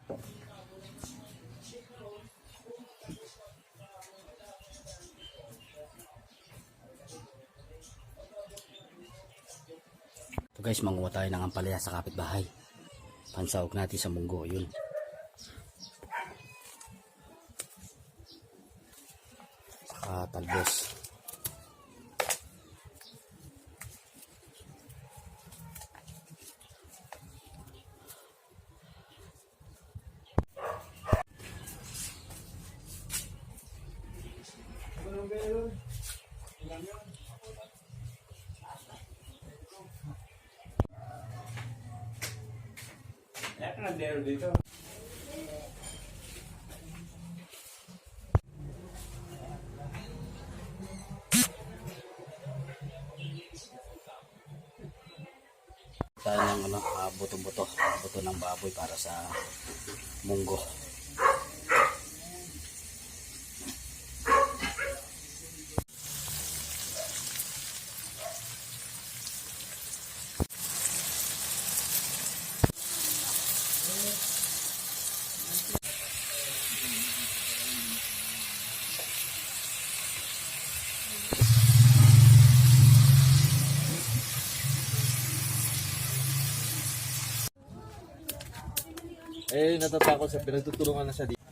So guys, manguha tayo ng ampalaya sa kapitbahay. Pansahog natin sa munggo, yun. Saka talbos. Dito. Tayo ng buto-buto ng baboy para sa munggo. Eh, natatakot sa pinagtutulungan na siya dito.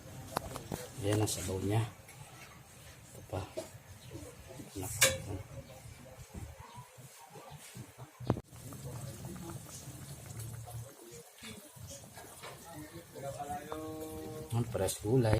Yan ang sabaw niya. Ito pa. Ang fresh gulay.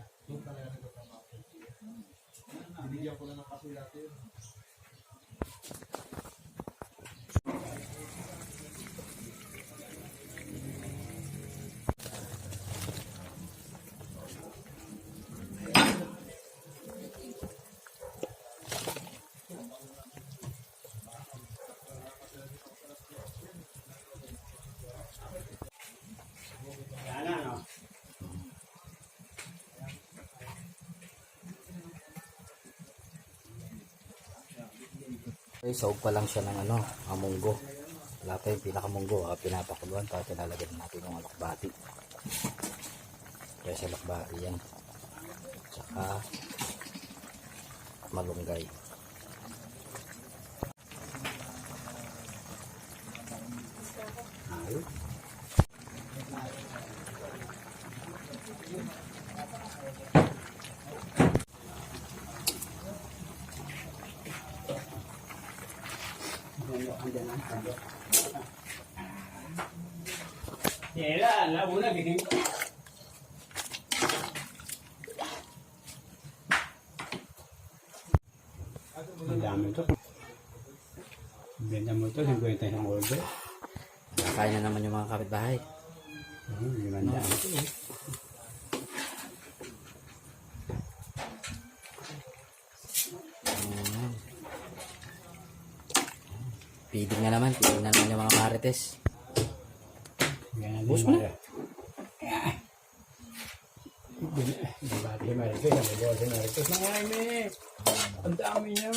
Okay, sahog pa lang siya ng munggo. Wala pa yung pinakamunggo. Pinapakuluan para tinalagyan natin yung alokbati. Kaya sa alokbati yan. Tsaka malunggay. Ayun. La una que ang dami ito. Benta mo ito, 50 isang order. Nakain na naman yung mga kapitbahay. Limandaan ito eh. Feeding na naman yung mga marites. Bus mo na. Ang dami yan.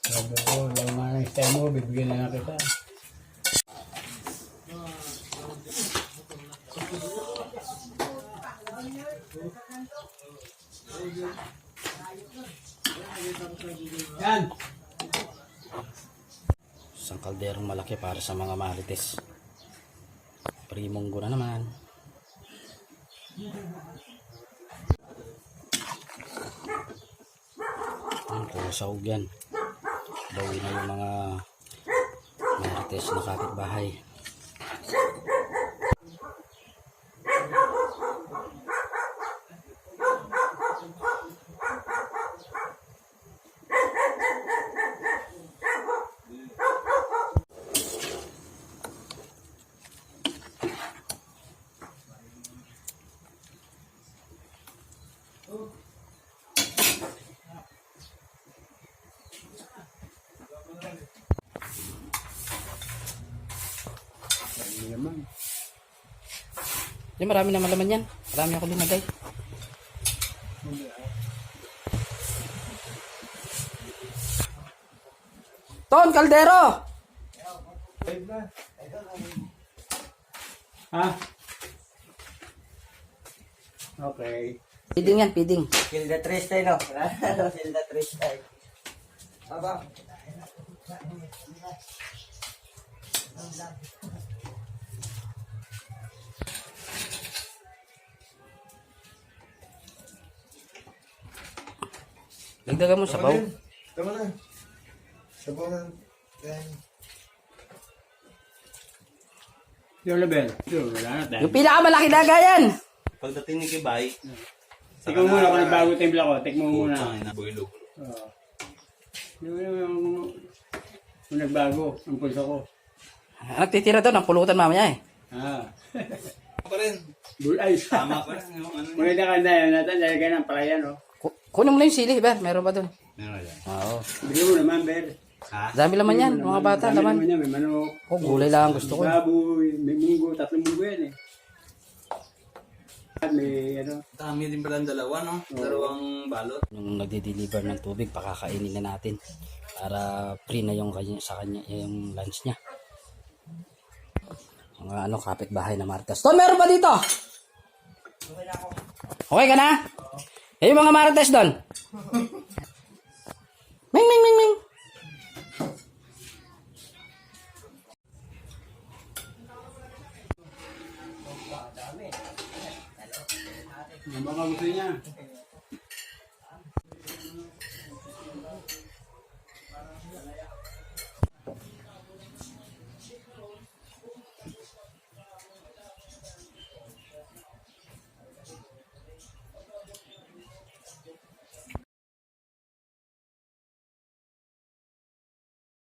Sabi ko, yung mga style mo, bibigyan na kita. Yan! Isang kalderong malaki para sa mga marites. Primonggo na naman. Puro sahog yan. Bawi na yung mga marites na kapitbahay. Yan, marami naman laman yan. Marami ako linagay. Ton, kaldero! Ha? Okay. Feeding yan, feeding. Kill the trees tayo, no? Kill the trees tayo. Aba. Dagdagan mo sabaw. Tama na. Sabaw na. Yan. Yung level. Yung wala na tayo. Yung pinakamalaki daga yan. Pagdating ni Kibay, Tignan mo muna kung nagbago timpla ko. Tignan mo muna. Bulog. Oo. Yung nagbago. Ang pulso ko. Nagtitira doon, ang pulutan mamaya eh. Ah. Pa rin. Bull eyes. Tama pa rin. Yung ano Maganda ka na yun natin. Lalagay ng palayan, no? Kunin mo na yung sili, Ber. Meron pa doon. Meron yan. Oo. Bigyan mo naman, Ber. Ha? Dami laman yan, mga bata, Dami laman. naman yan. May manok. Oh, gulay lang ang gusto ko. May baboy. May munggo. 3 munggo yan, eh. At may, ano. Dami din pala ang dalawa, no? Dalawang balot. Yung nagde-deliver ng tubig, pakakainin na natin. Para free na yung kanya, sa kanya, yung lunch niya. Mga kapitbahay na Marites. Ton, meron ba dito? Okay ka na? Eh, yung mga Marites doon. Ming, ming, ming, ming. Ang baka gusto niya.